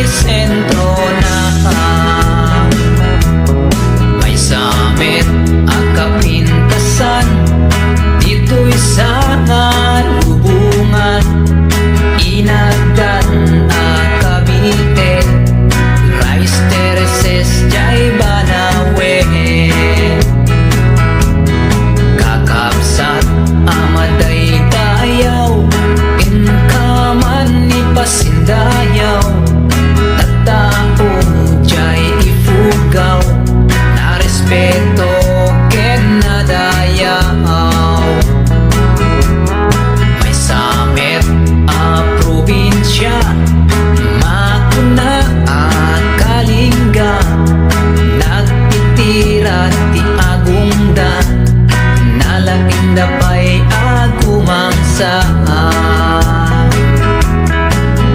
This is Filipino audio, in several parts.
sentro na. May samit ang kapintasan, dito'y sa lubungan. Inagdan ang Cavite, Rice Terraces, jay Banawe. Kakabsat amaday dayaw, inkaman ni pasindayaw. Tatao jay ifugaw, na respeto ken nadayaw. May samit a probinsya, makuna at kalingga. Nagtitira ti agungda, nalaking dapay agumangsa.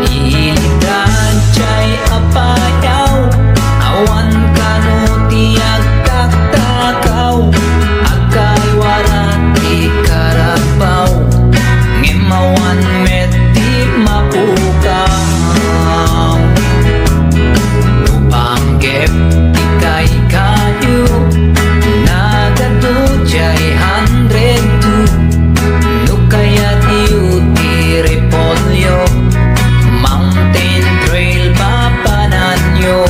Iligan jay apayaw, awan kano ti agtaktakaw. Agkay waran ti karabaw, ngimawan met ti mapukaw. Nupanggep ti kay kayo, nagado jay 102. Nukayat yu ti repolyo, mountain trail papanan nyo.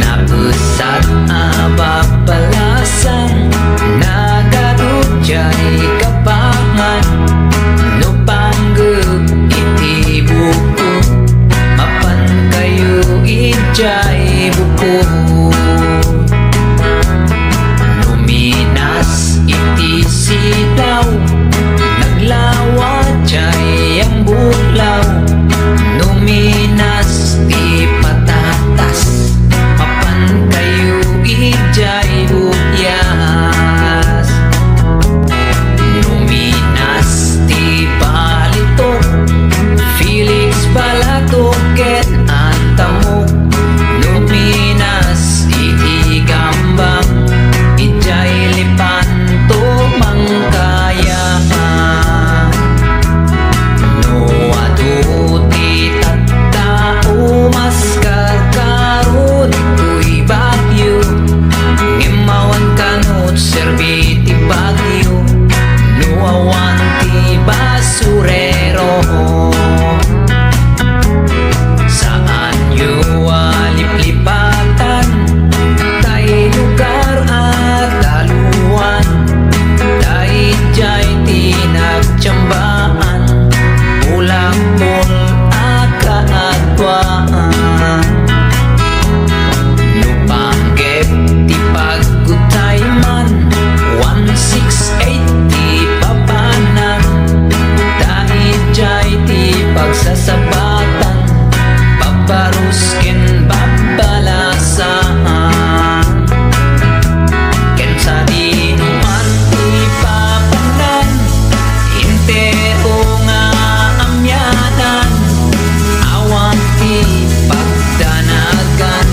Napusat abapalasan, nagado jay kapangan. Nupanggep iti buko, mapan kayo ijay buko. Luminas iti sidaw, naglawa jay ang bulaw. Luminas ti patatas, mapan kayo ijay buyas. Luminas ti balitok, Felix Balatok ket antamok. Luminas iti gambang, ijay lipanto mangkaya. No adu ti tattao maskar karon ito'y bagyo. Ngimawan kanot serbi ti bagyo, nuawan ti basurero. Saan yu aliplipatan, tay lugar at daluan. Dahil jay ti nagtiyambaan, ulakpon at kaagwaan. Nupanggep ti pagkutay man, 168 ti papanan. Dahil jay ti pagsasabatan, paparuskin babalasan. Ken sa dinuman ti papanan, intero nga amyanan. Awan ti pagdanagan,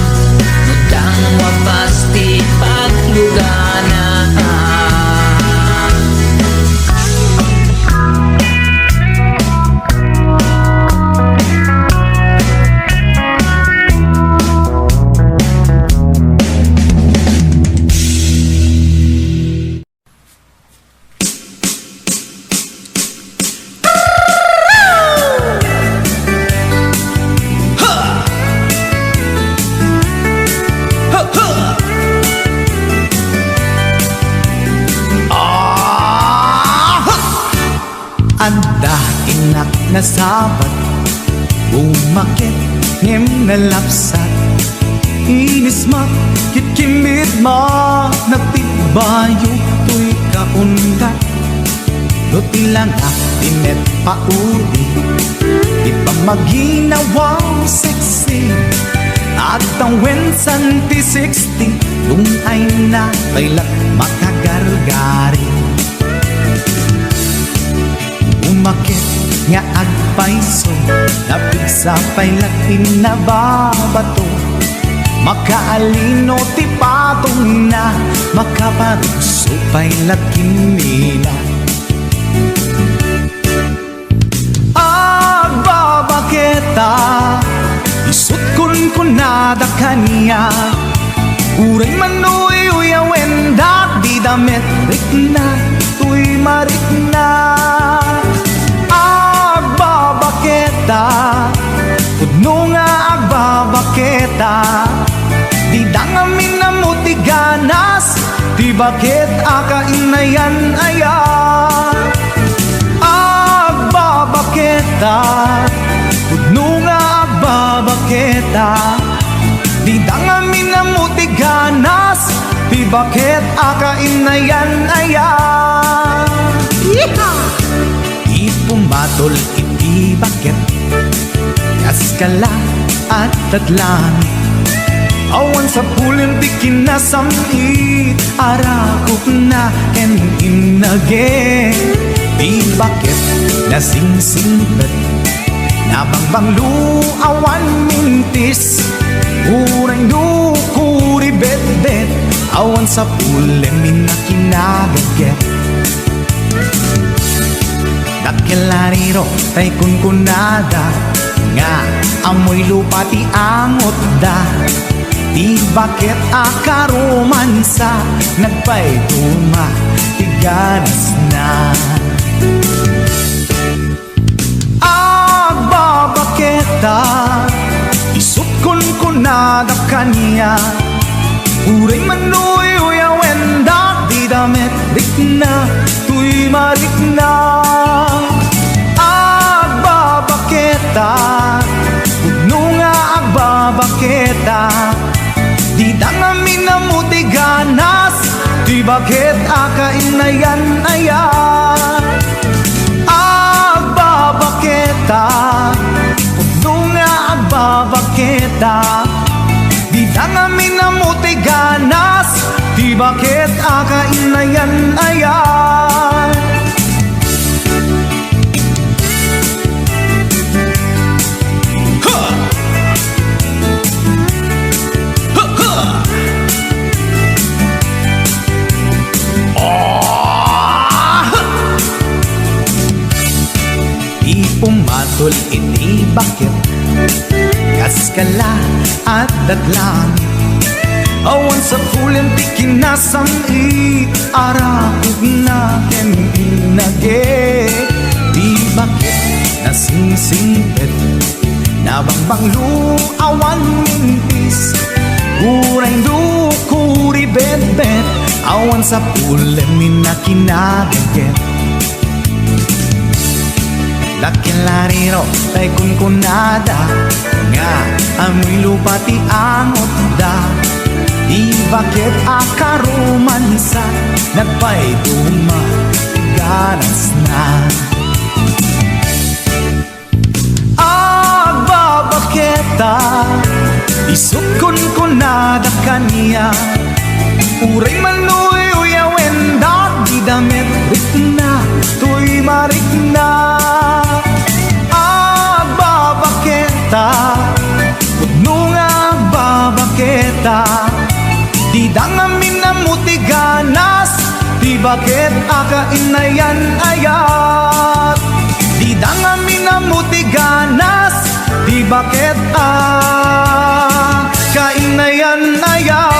nutang wapas ti pagluganan. Anda inak na sabat, umakit ngem nalapsat. Inis mak kitkimit ma, nagtibayo to'y kaundat. No tilang tinet paudi, di pa maginawang sexy. At ang wensan ti 60, nung ay na kailak makagargari. Umakit nga agpaiso, napigsa pa'y laking nababato. Makaalino ti patong na, makaparugso pa'y laking nila. Agbabakit kunada kaniya. Uray manoy uyawenda, di damit rikna, tuy marikna. Agbabaketa, pudno nga agbabaketa, di dangamin na mutiganas, di bakit akainayan aya. Agbabaketa, pudno nga agbabaketa, di dangamin na mutiganas, di bakit akainayan aya. Di pumatol iti bakit, kaskala at tatlangit. Awan sa pulim di kinasamit, arakok na ken inage. Di bakit nasingsingpet, nabangbang luawan mintis. Uray dukuri bet-bet, awan sa pulim minakinagaget. Dakilariro tay kunkunada, nga amoy lupa ti angot da. Di bakit akaromansa, nagpaituma ti ganas na. Agbabaketa, isukon kunada kaniya. Uray manoy uyawenda, di damit rikna, tuy marikna. Agbabaketa, pudno nga agbabaketa, di dangamin na mutiganas, di bakit akainayan aya. Agbabaketa, pudno nga agbabaketa, di dangamin na mutiganas, di bakit akainayan aya. Pumatol iti bakit, kaskala at datlangit. Awan sa pulim ti kinasamit, arakog na ken inage. Di bakit nasingsingpet, nabangbang luawan mintis. Uray dukuri bet-bet, awan sa pulim minakinagaget. Dakilariro tay kunkunada, nga amoy lupa ti angot da. Di bakit akaromansa, nagpaituma ganas na. Agbabaketa, isukon kunada kaniya. Uray manoy uyawenda, di damit rikna, tuy marikna. Pudno nga agbabaketa, di dangamin na mutiganas, di bakit akainayan ayat. Di dangamin na mutiganas, di bakit akainayan ayat.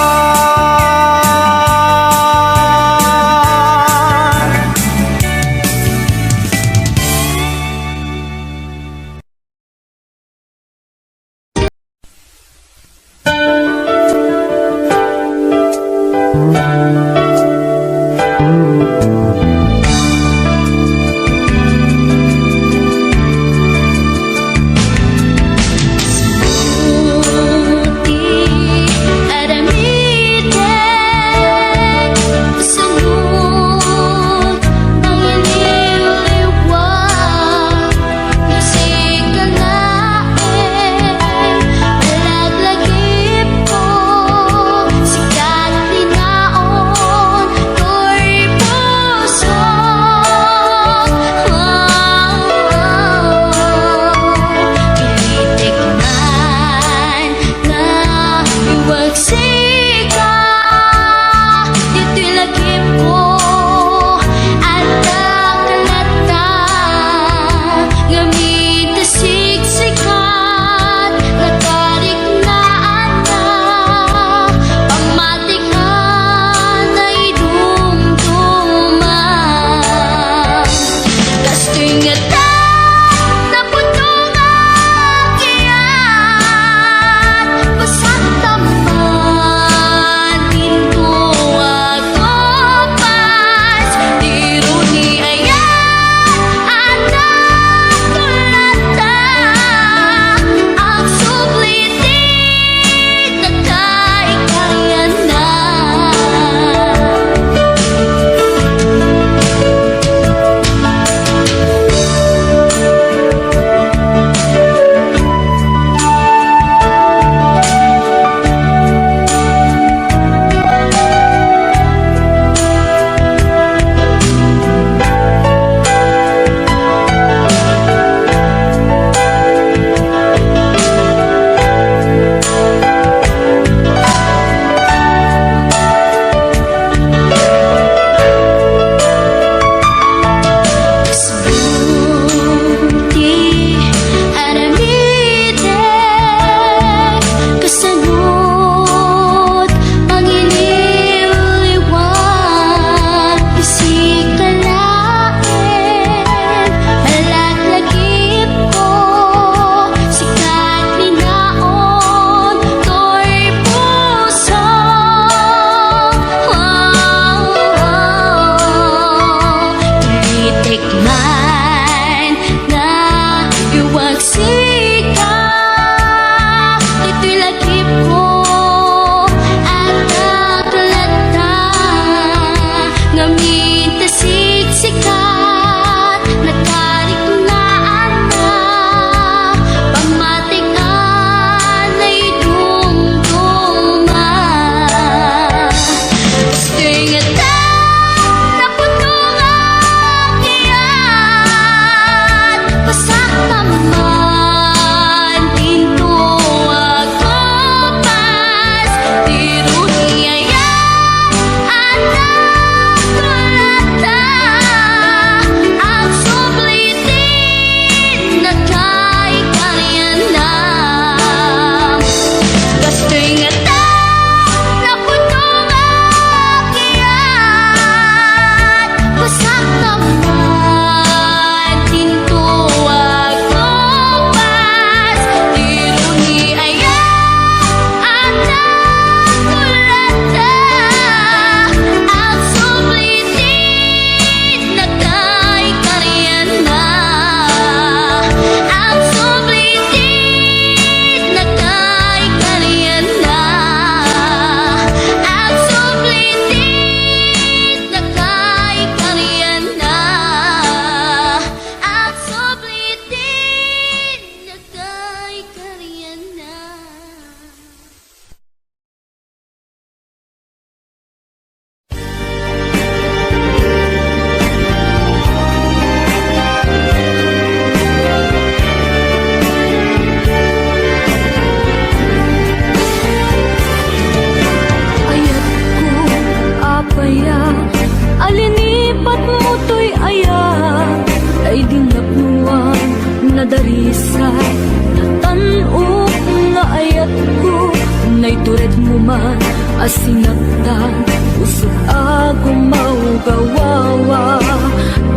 man asinagtan usog ako maugawawa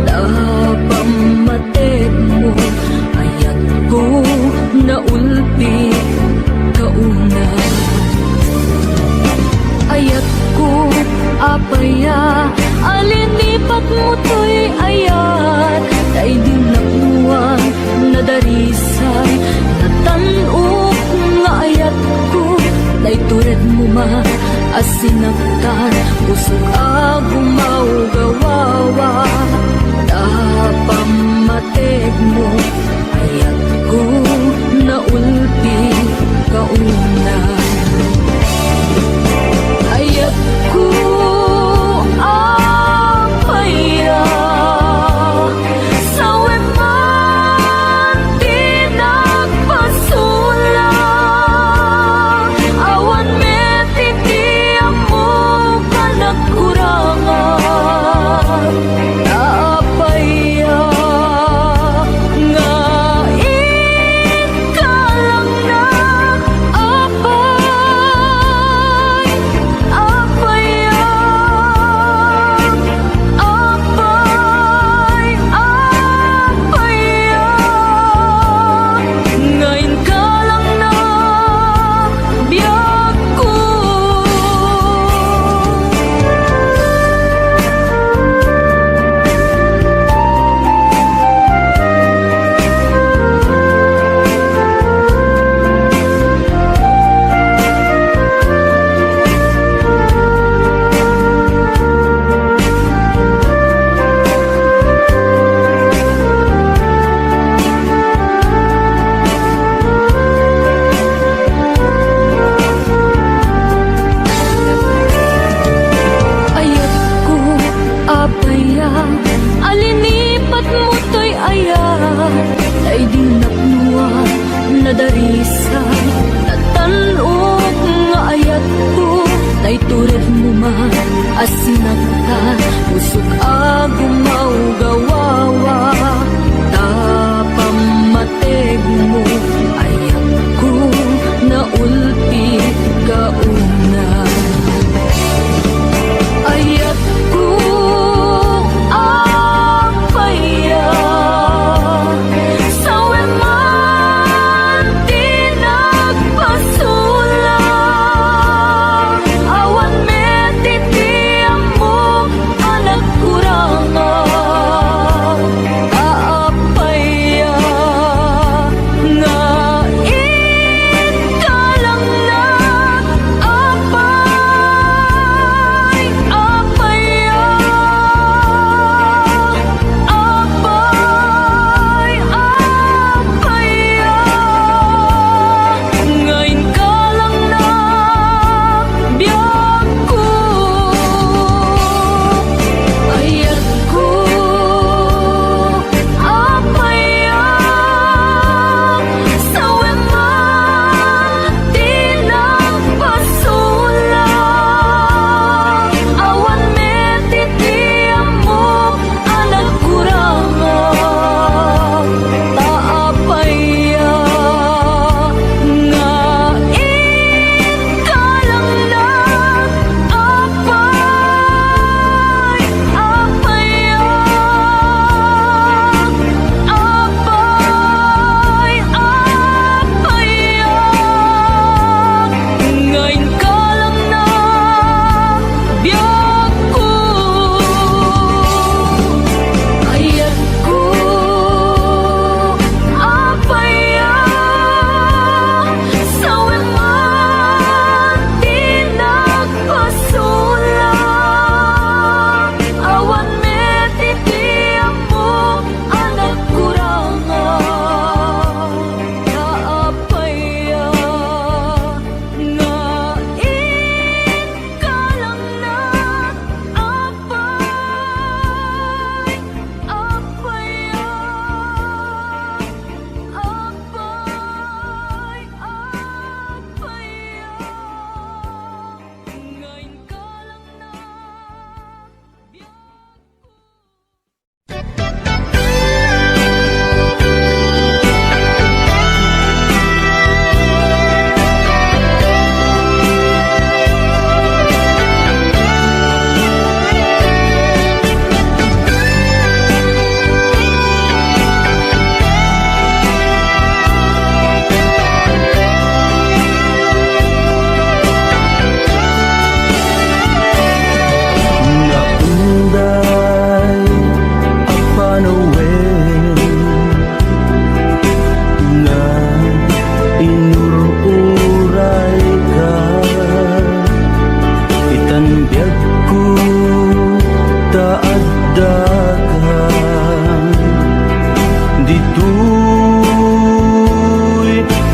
tapamated mo ayat ko naulpi kauna ayat ko apaya alinipat mo to'y ayat tay din nakuwang nadarisay natanok nga ayat ko tay tured mo ma asinagtan usog ako maugawawa tapamated mo ayat ko naulpi kauna ayat ko apaya sa weman di nagpasula awan metiti mo kanagkura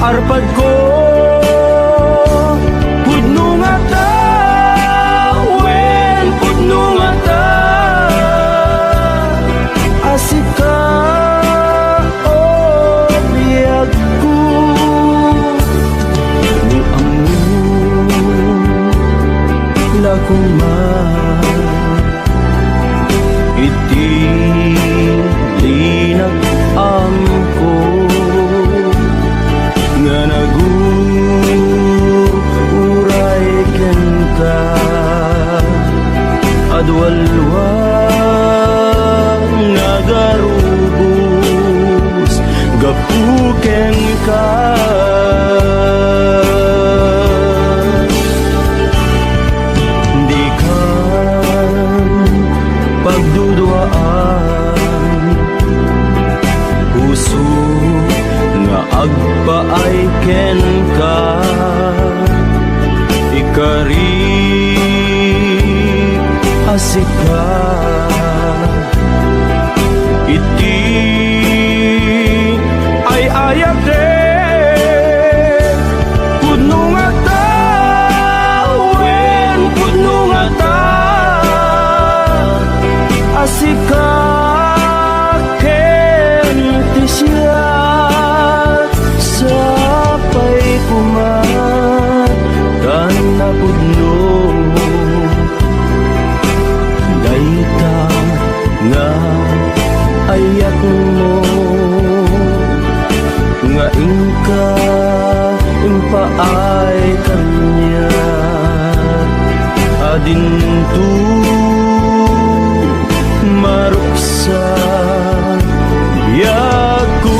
arpad ko pudno nga ta, wen pudno nga ta, asika o biyag ko ni amun lakuman iti linag amko nga naguray ken ka adwalwa nagarubos gapuken ka di ka pagduduaan puso nga agpaay ken ka ikari asika iti ay ayak pudno nga ta, wen pudno nga ta, asika ken ti siya sapay kumat kan napudno dayta nga ayak mo nga ingka impaay kanya adinto maruksa biyag ko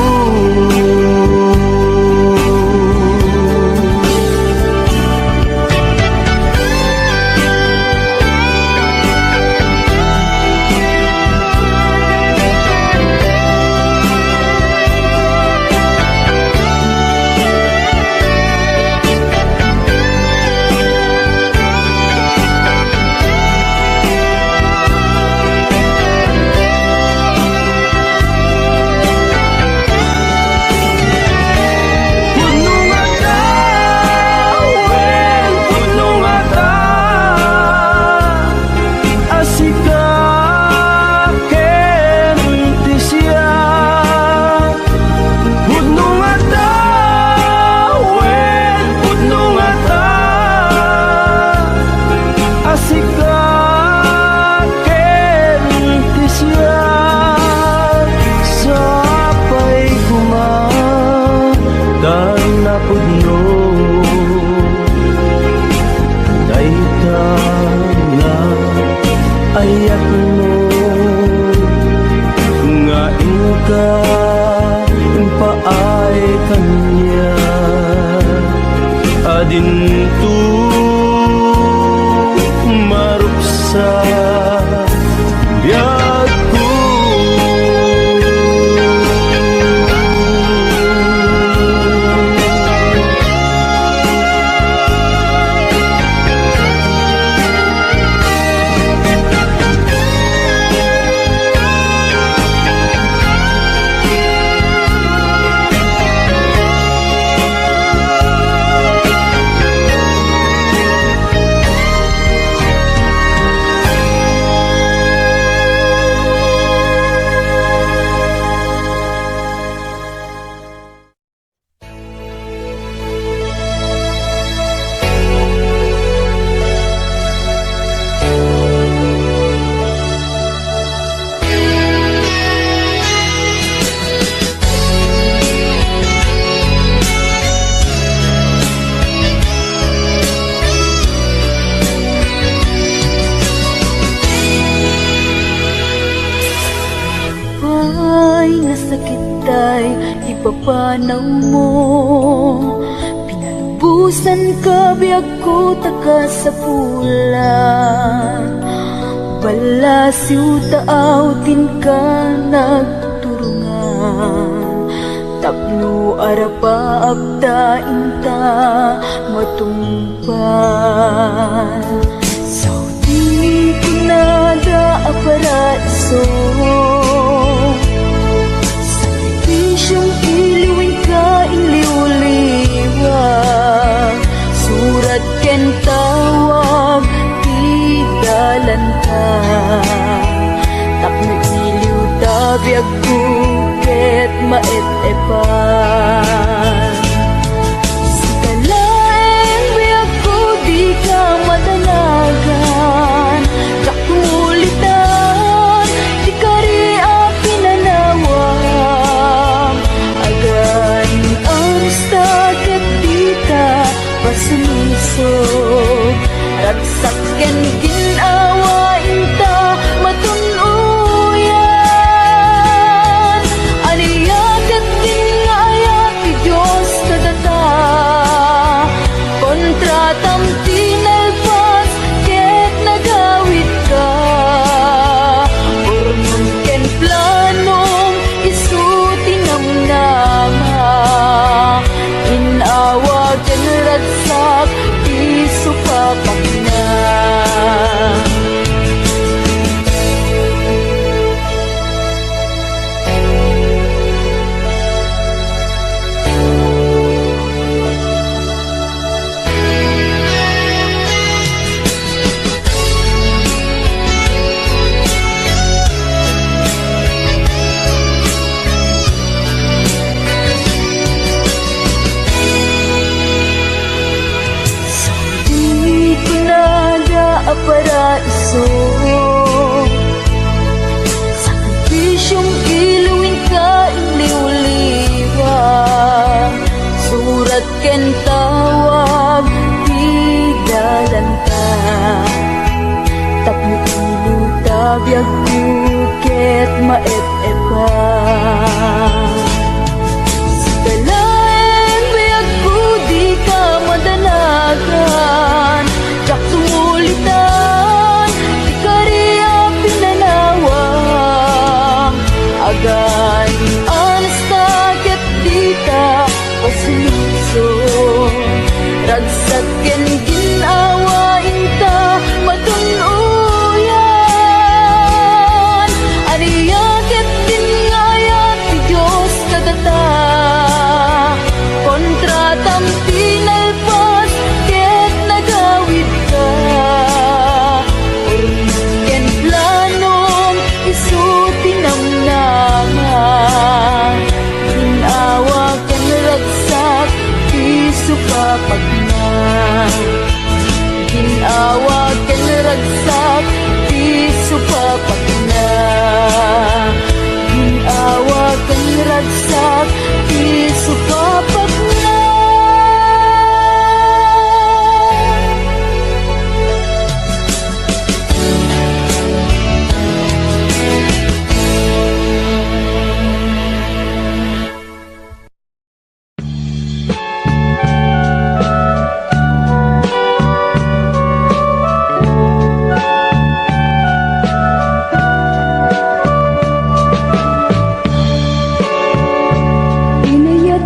napudno dayta nga ayak mo nga ingka impaay kanya adinto maruksa biyag ko ipapanaw mo pinalubusan ka biyag ko taka sa pula balasiw taawtin ka nagturungan tapno arapa abdain ta matumpan Saudi pinada a paraiso sakripisyong iliwin ka inliuli lisod. Ragsak ken ginawain ta matunuyan. Aniya ket tingayat ti Dios kadata. Kontra tamti nalpas ket nagawid ka. Urmon ken planong isuti namnama. Inawa ken ragsak isu papak na. Di kinada a paraiso. Sakripisyong iluwin ka iliw-liwa. Surat ken tawag tigalan ka. Tapno ilu tabiyag ket maep-ep ka. Sigalaen biyag ko di ka madanagan. Jak sumulitan di kariya pinanawang. Agay anasta ket dita pasiluso. Ragsak ken ginawain ta matunuyan. Aniya ket tingayat ti Dios kadata. Kontra tamti nalpas ket nagawid ka. Ken planong isuti namnaman. Ginawa ken ragsak isu papak na. Ginawa ken ragsak isu papak na. Ginawa ken ragsak isu papak na. Inayat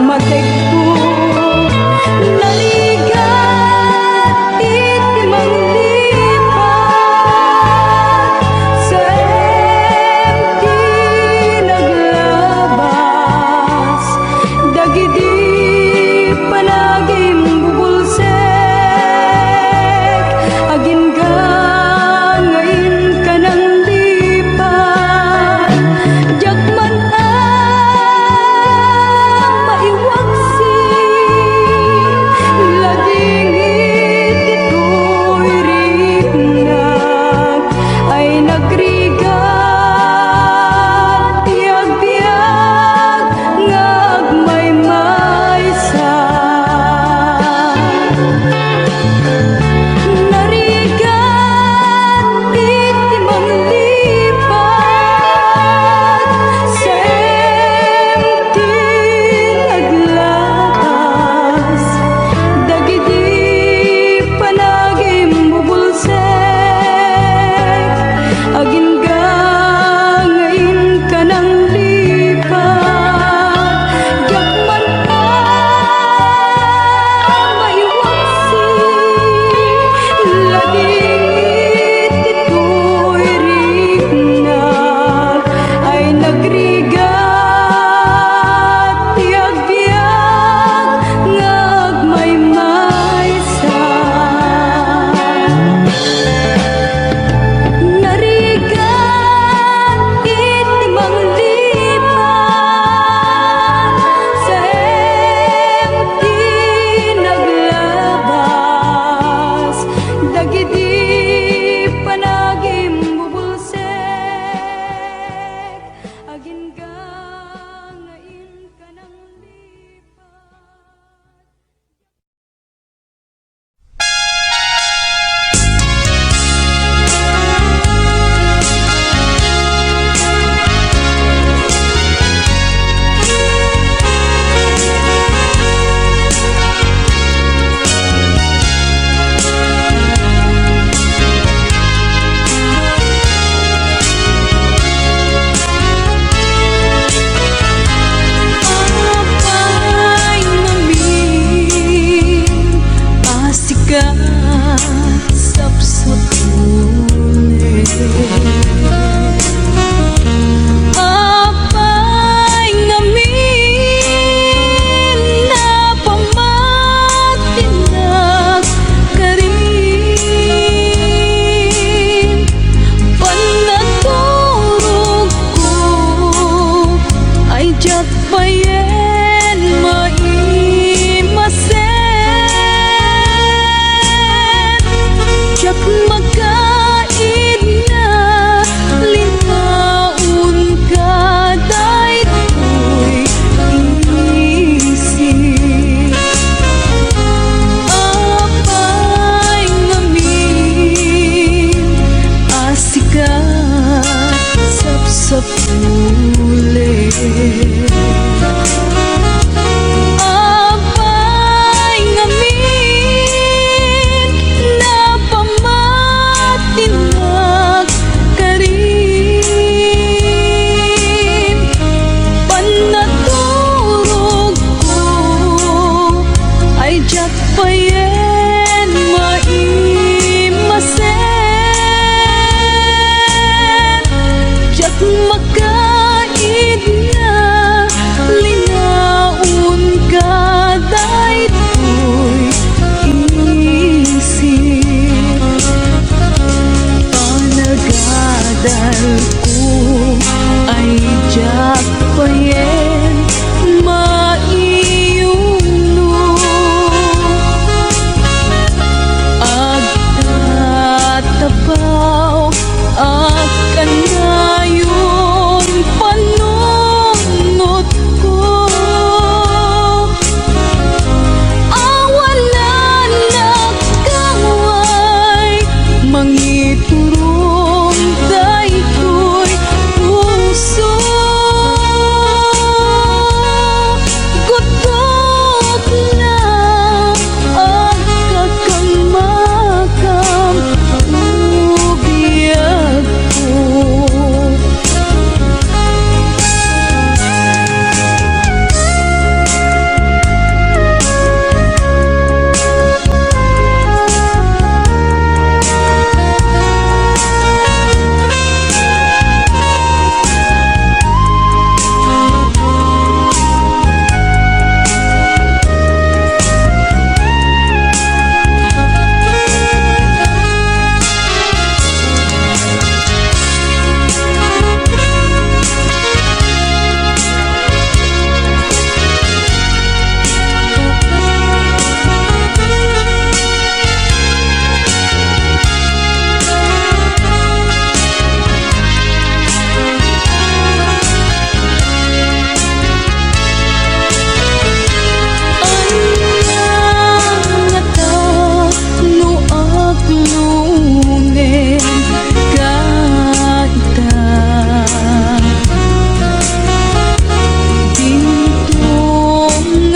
mategpo naligat iti manglipat sa ti naglabas dagiti panagim bubulsek agin ka ngayon ka ng lipat jakman maiwagsin laging itito'y rinag ay nagrigat tiyag-biyag ngagmay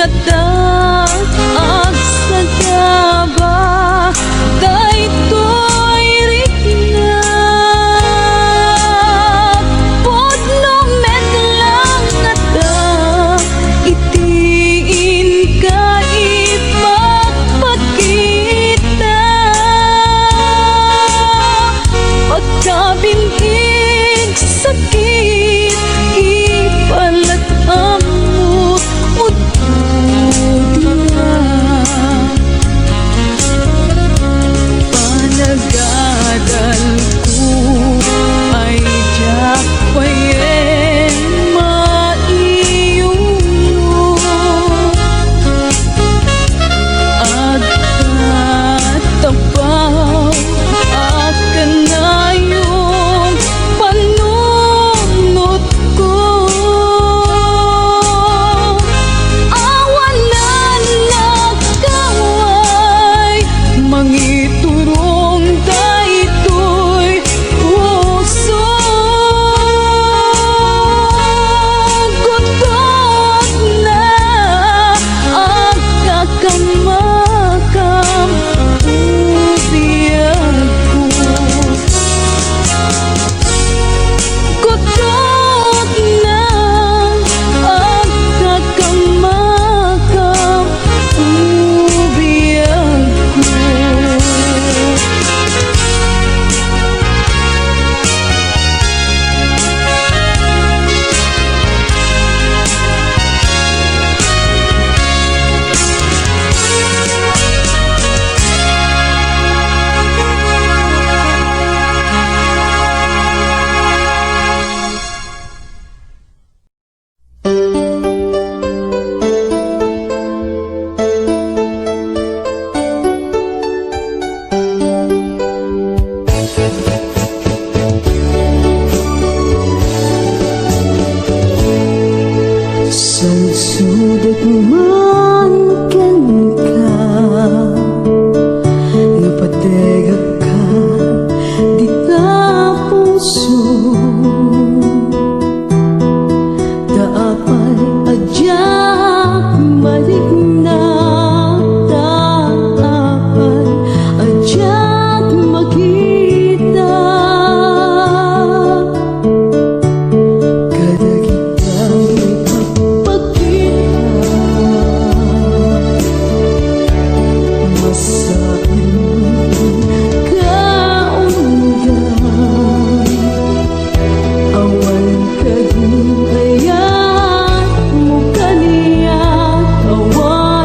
ag sagaba daytoy rikna pudno lang kata itiin ka ipagpakita pagkabintig sakit ipalat mo ududya panagadal ko ay tiyak payen maiyong agkatapaw akan na yung panunot ko awalan na kaway mangiturong daytoy puso gutot na ang kakamakam ubiyag ko gutot na ang kakamakam ubiyag ko Sagsudot man ken ka napategak ka di ka puso daapay adyak maligna daapay adyak makita kadagitang awan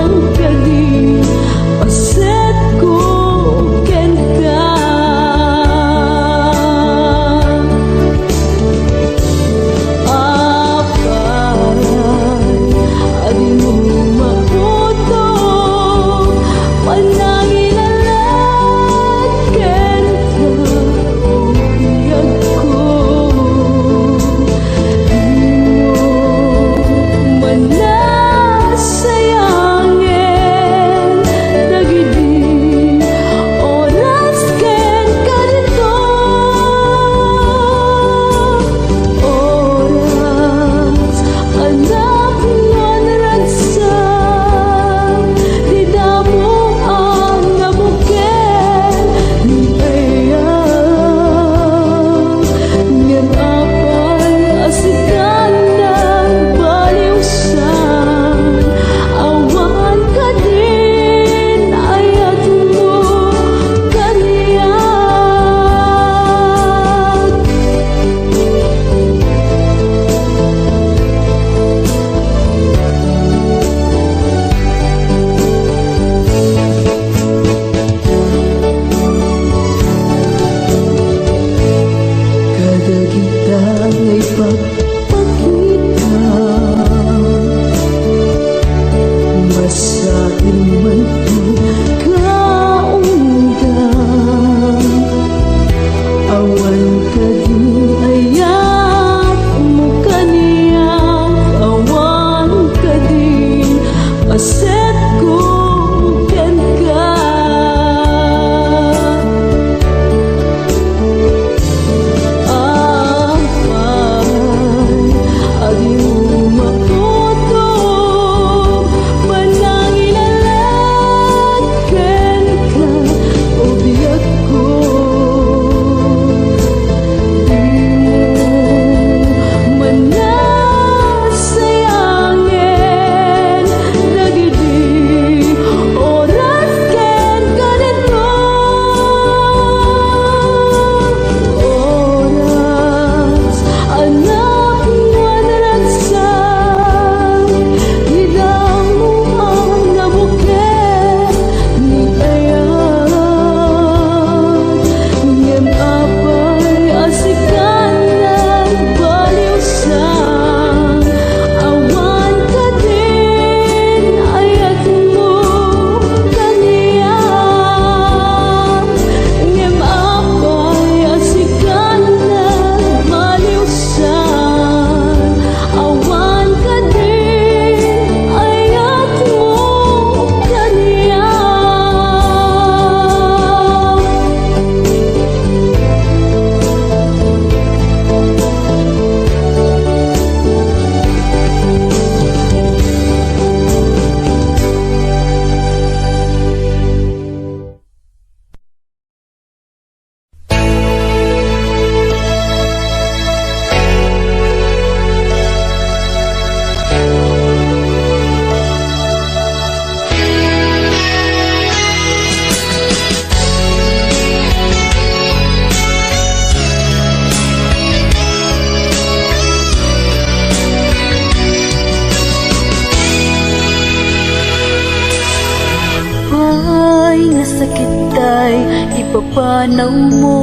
ay ipapanaw mo.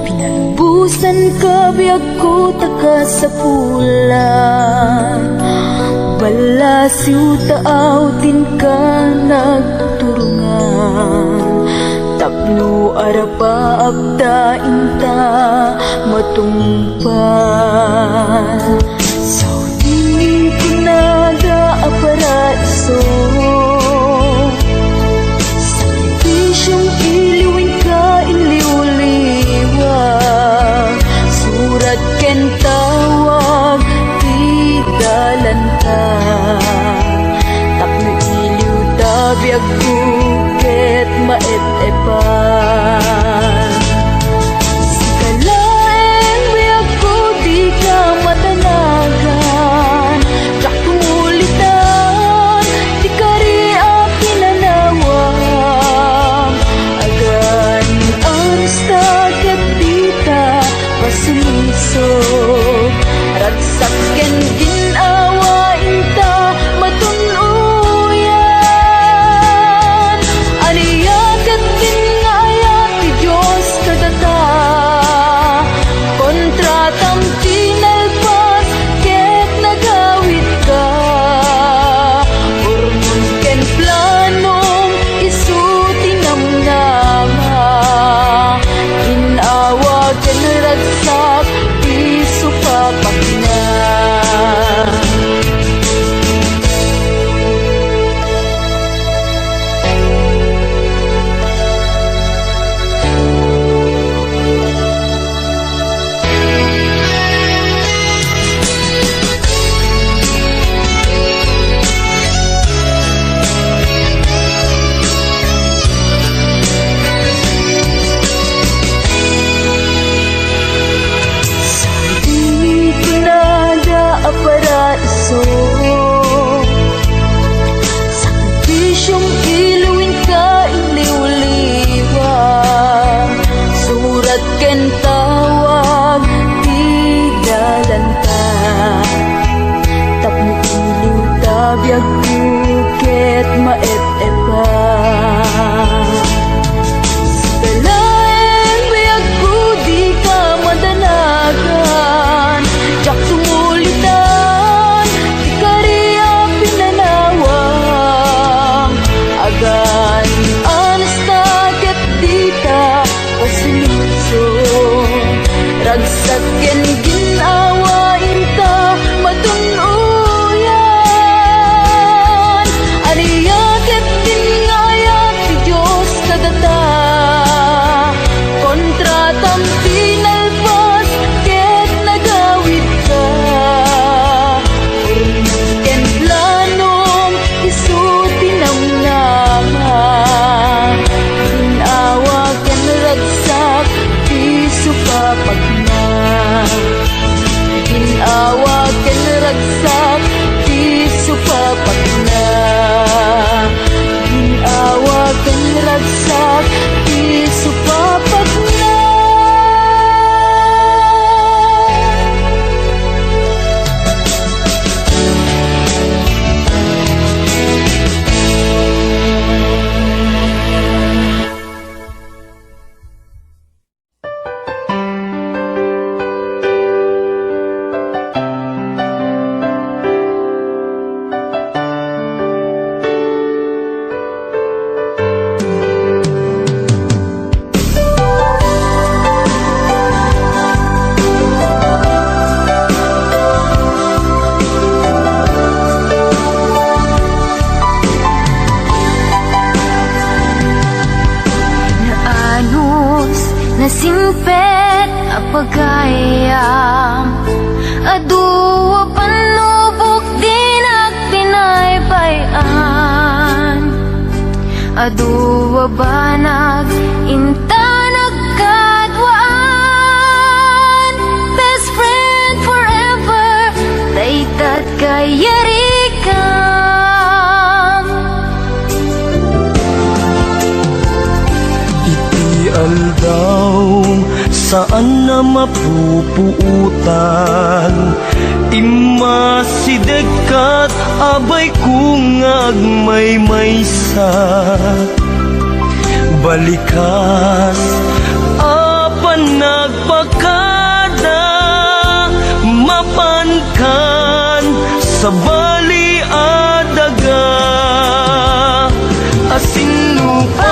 Pinalubusan ka biyag ko taka sa pula, balasiw taaw din ka nagturungan. Tapno arapa abda inta matumpan. Saudi pinada aparaiso, sakripisyong iliwin ka iliw-liwa. Surat ken tawag tidalan ka, tapno iliw tabiyag buket maet-epan. Sikalaeng biyag ko di ka matanagan, tsak tumulitan di ka ria pinanawang. Agan ang stagat dita pasulisog, ragsak ken ginawa inta matunuyan. Aniyagat din nga ayat ti Diyos kadata, kontratam tinalpas ket nagawid ka. Urnon ken planong isu tinamnama, ginawa ken ragsak isu papakna. Di pinada aparaiso, sakripisyong iluwin ka iliw-liwa. Surat ken tawag tidalan ka, tapno iliw tabiyag buket maet-epan. Sikalaeng biyag ko di ka madanagan, tsak tumulitan di ka ria pinanawang. Agan anastaket dita pasiluso, ragsak ken ginawa inta matunuyan. Aniyaket din nga ayat ti Diyos kadata, kontratam tinalpas ket nagawid ka. Ken planong isu tinamnama, ginawa ken ragsak isu papagna. Ginawa ken ragsak isu papagna, ginawa ken ragsak isu papagna. Nasimpet apagayam, aduwa panubok din at pinaypayan. Aduwa banag inta nagkadwaan, best friend forever, daytat kayarikam. Iti aldaw saan na mapupuutan, imasidekat abay kung agmay-maysa. balikas apan nagpakada mapankan sa bali adaga asinupay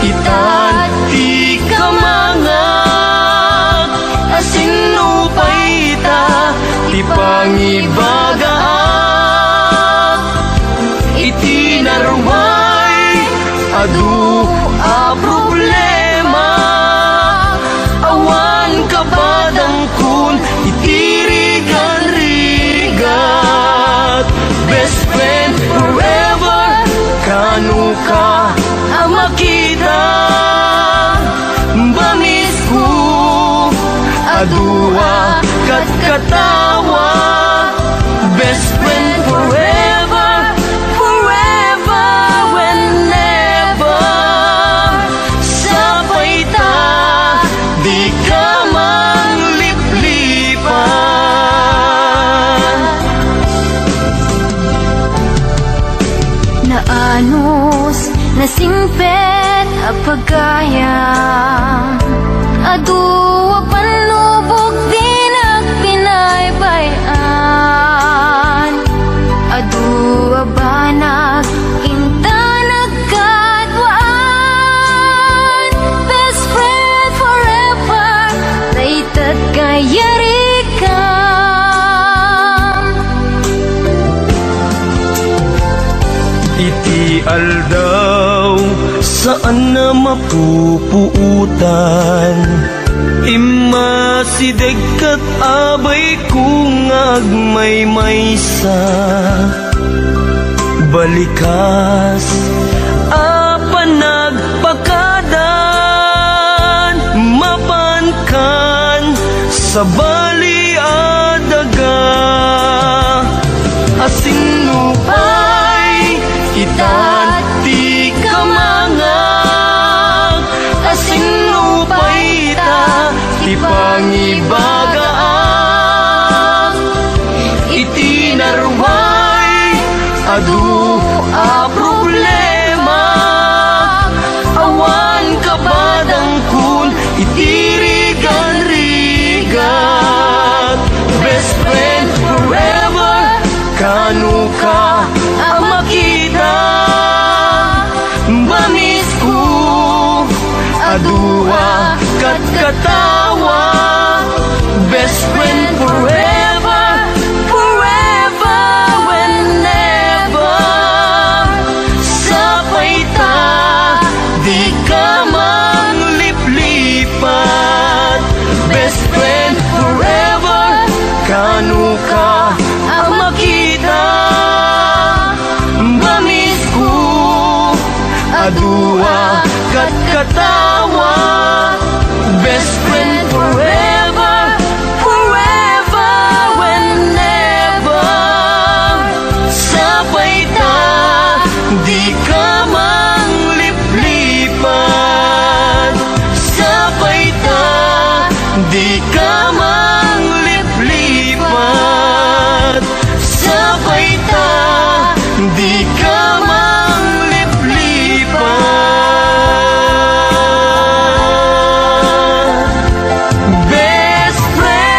itat ti kamangag asinupay ita ti pangibagaak iti narway adu a problema awan kabadang kun itirigan-rigat best friend forever kanu ka ang makita bamis ko adua kat katawa best friend forever forever whenever sabay ta di ka mangliplipan Naanos nasingpet a pagayam Adua panlubog din ang pinaybayan Adua banag inta nagkadwaan Best friend forever Laytat kayarikam iti aldaw saan na mapupuutan imasideg kat abay kung agmay-maysa balikas apan nagpakadan mapankan sa bali adaga asinupay itat ti kamangag asinupay ita ti pangibagaak iti narway adu a problema awan kabadang kun itirigan-rigat best friend forever kanu ka ang makita bamis ko adua kat katawa best friend forever forever whenever sabay ta di ka mangliplipat best friend forever kanu ka ang makita bamis ko adua kat katawa best friend forever forever whenever sabay ta di ka mangliplipan sabay ta di ka mangliplipan sabay ta di ka mangliplipan best friend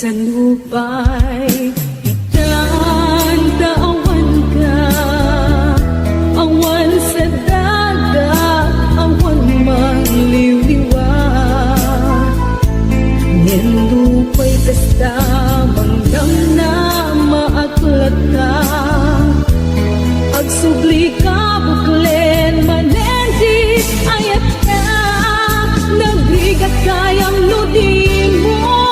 sa lupa'y itandaawan ka. Awan sa dagat, awan mangliliwag. Ngem lupa'y kasta, mangdam na maaklat ka. Agsubli ka, buklen, manendit, ayat ka. Nabigat kayang ludin mo,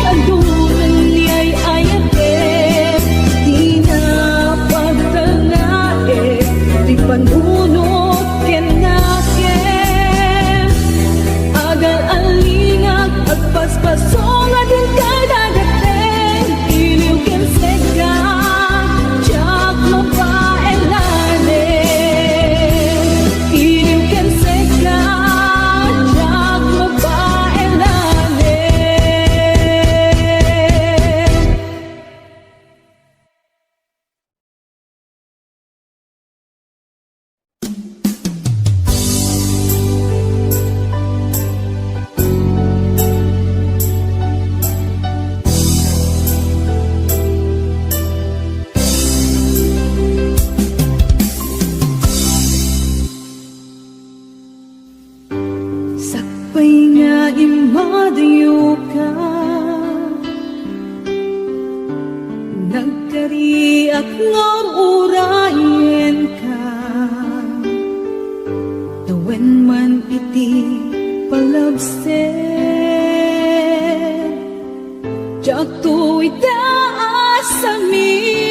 kalunan niya'y ayate. Di na pagtanae, di panunot kenakem. Agal alingag, agpaspasong adin ka dadating. Iliw kem seka, tiyak mapaelane. Iliw kem seka, tiyak mapaelane. Sakpay nga imadayo ka, nagkariak nga urayen ka. Tawen man iti palabsen, tiyak to'y taas amin.